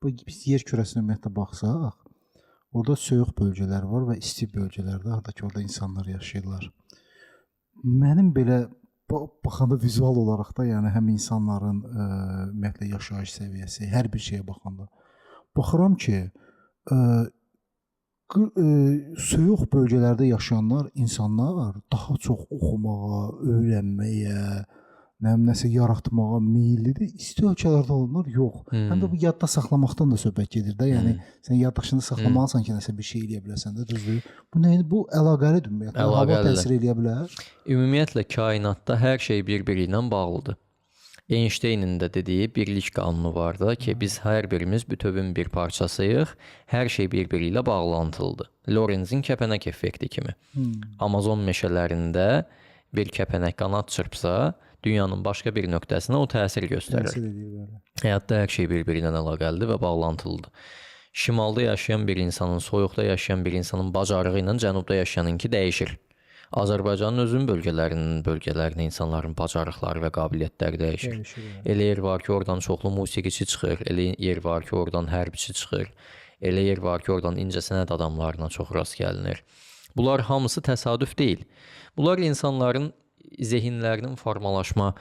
biz yer kürəsinə ümumiyyətlə baxsaq, orada soyuq bölgələr var və isti bölgələrdə, hardakı orada insanlar yaşayırlar. Mənim belə baxanda vizual olaraq da, yəni həm insanların ümumiyyətlə yaşayış səviyyəsi, hər bir şeyə baxanda baxıram ki, soyuq bölgələrdə yaşayanlar, insanlar daha çox oxumağa, öyrənməyə, nəsə yaratmağa meyllidir. İsti ölkələrdə olanlar yox. Həm də bu yadda saxlamaqdan da söhbət gedir də. Yəni sən yaddaşında saxlamalısan ki, nəsə bir şey eləyə biləsən də, düzdür? Bu əlaqəlidir ümumiyyətlə. Hava təsir eləyə bilər. Ümumiyyətlə kainatda hər şey bir-biri ilə bağlıdır. Einsteynin də dediyi birlik qanunu var da ki, biz hər birimiz bütövün bir parçasıyıq, hər şey bir-biri ilə bağlantılıdır. Lorenzin kəpənək effekti kimi. Amazon meşələrində bir kəpənək qanad çırpsa, dünyanın başqa bir nöqtəsinə o təsir göstərir. Həyatda hər şey bir-biri ilə əlaqəlidir və bağlantılıdır. Şimalda yaşayan bir insanın, soyuqda yaşayan bir insanın bacarığı ilə cənubda yaşayanınki dəyişir. Azərbaycanın özünün bölgələrinə insanların bacarıqları və qabiliyyətləri dəyişir. Elə yer var ki, oradan çoxlu musiqiçi çıxır, elə yer var ki, oradan hərbiçi çıxır, elə yer var ki, oradan incəsənət adamlarına çox rast gəlinir. Bunlar hamısı təsadüf deyil. Bunlar insanların zehinlərinin formalaşma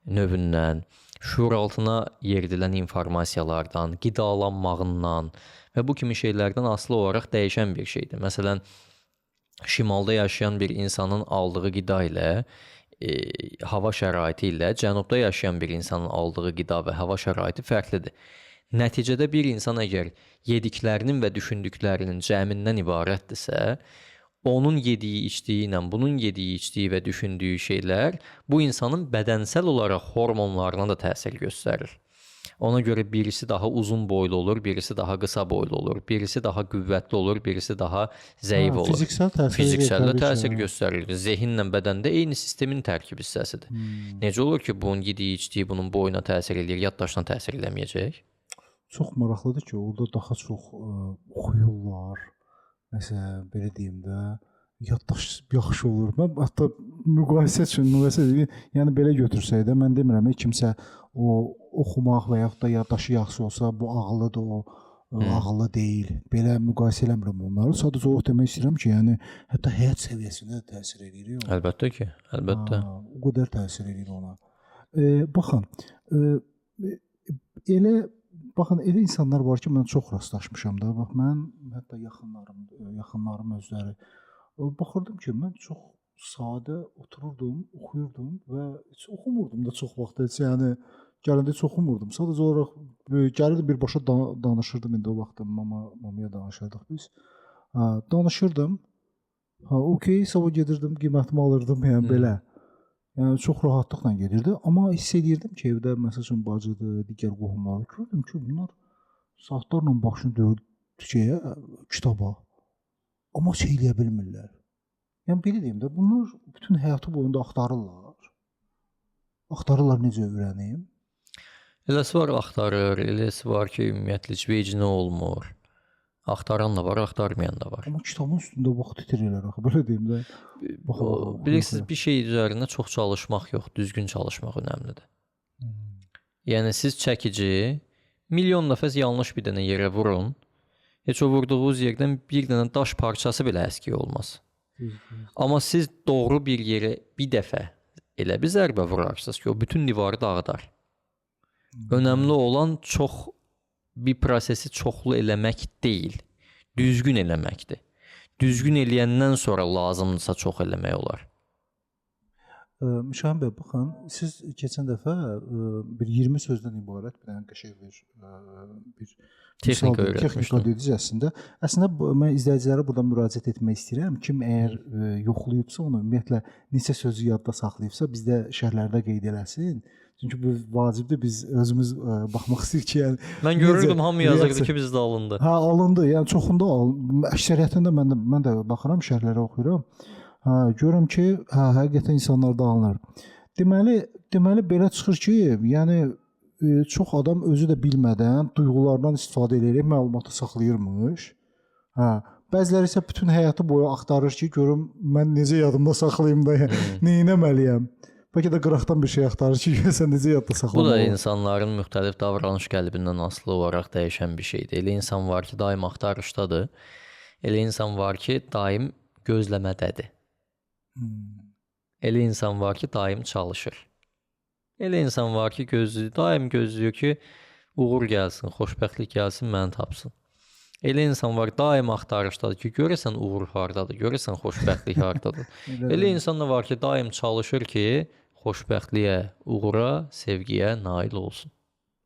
növündən, şuur altına yeridilən informasiyalardan, qidalanmağından və bu kimi şeylərdən asılı olaraq dəyişən bir şeydir. Məsələn, şimalda yaşayan bir insanın aldığı qida ilə, hava şəraiti ilə cənubda yaşayan bir insanın aldığı qida və hava şəraiti fərqlidir. Nəticədə bir insan əgər yediklərinin və düşündüklərinin cəmindən ibarətdirsə, onun yediyi, içdiyi ilə bunun yediyi, içdiyi və düşündüyü şeylər bu insanın bədənsəl olaraq hormonlarına da təsir göstərir. Ona görə birisi daha uzun boylu olur, birisi daha qısa boylu olur, birisi daha qüvvətli olur, birisi daha zəif olur. Fiziksel də təsir göstərir. Zehinlə bədəndə eyni sistemin tərkib hissəsidir. Necə olur ki, bunun yediyi, içdiyi bunun boyuna təsir edir, yaddaşına təsir eləməyəcək? Çox maraqlıdır ki, orada daha çox oxuyurlar. Məsələn, belə deyim də, yaddaş yaxşı olur. Mən hətta müqayisə üçün, yəni belə götürsək də, mən demirəm, kimsə o oxumaq və yaxud da yaddaşı yaxşı olsa, bu ağıllıdır, o ağıllı deyil. Belə müqayisə eləmirəm onları. Sadəcə o demək istəyirəm ki, yəni hətta həyat səviyyəsində də təsir edir. Əlbəttə ki, əlbəttə. O qədər təsir edir ona. Baxın, elə insanlar var ki, mən çox rastlaşmışam da. Bax, mən hətta yaxınlarım özləri baxırdım ki, mən çox sadə otururdum, oxuyurdum və heç oxumurdum da çox vaxt. Heç yəni gələndə heç oxumurdum. Sadəcə olaraq gəlirdim, birbaşa danışırdım. İndi o vaxt mamaya danışırdıq biz. Danışırdım. Okey, sabah gedirdim, qiymətimi alırdım, yəni belə. Yəni çox rahatlıqla gedirdi. Amma hiss edirdim ki, evdə məsəl üçün bacıdır, digər qohumlar. Gördüm ki, bunlar saatlarla başını döyür kitaba. Amma şey eləyə bilmirlər. Yəni belə deyim də, bunlar bütün həyatı boyunda axtarırlar. Axtarırlar necə öyrənim. Eləsi var axtarır, eləsi var ki, ümumiyyətlə heç vecinə olmur. Axtaran da var, axtarmayan da var. Amma kitabın üstündə vaxt itirirlər axı, belə deyim də. Bilirsiniz, bir şey üzərində çox çalışmaq yox, düzgün çalışmaq önəmlidir. Yəni siz çəkici milyon dəfə yanlış bir dənə yerə vurun, heç o vurduğunuz yerdən bir dənə daş parçası belə əskik olmaz. Amma siz doğru bir yerə bir dəfə elə bir zərbə vurarsınız ki, o bütün divarı dağıdar. Önəmli olan bir prosesi çoxlu eləmək deyil, düzgün eləməkdir. Düzgün eləyəndən sonra lazımdırsa çox eləmək olar. Müşahim bəy, baxın, siz keçən dəfə bir 20 sözdən ibarət bir dənə qəşəng bir texnika öyrətmişdiniz. Əslində mən izləyicilərə buradan müraciət etmək istəyirəm. Kim əgər yoxlayıbsa, onu ümumiyyətlə neçə sözü yadda saxlayıbsa, bizdə şərhlərdə qeyd eləsin. Çünki bu vacibdir, biz özümüz baxmaq istəyirik ki, yəni mən görürdüm hamı yazırdı ki, bizdə alındı. Alındı. Yəni çoxunda əksəriyyətində mən də baxıram, şərhlərə oxuyuram. Görürəm ki, həqiqətən insanlarda alınır. Deməli belə çıxır ki, yəni çox adam özü də bilmədən duyğulardan istifadə edərək məlumatı saxlayırmış. Bəziləri isə bütün həyatı boyu axtarır ki, görüm mən necə yadımda saxlayım da, nə etməliyəm. Bəlkə də qıraqdan bir şey axtarır ki, sən necə yadda Bu saxlamalı. da insanların müxtəlif davranış qəlbindən asılı olaraq dəyişən bir şeydir. Elə insan var ki, daim axtarışdadır. Elə insan var ki, daim gözləmədədir. Elə insan var ki, daim çalışır. Elə insan var ki, daim gözləyir ki, uğur gəlsin, xoşbəxtlik gəlsin, məni tapsın. Elə insan var, daim axtarışdadır ki, görəsən uğur hardadır, görəsən xoşbəxtlik hardadır. Elə insan da var ki, daim çalışır ki, xoşbəxtliyə, uğura, sevgiyə nail olsun.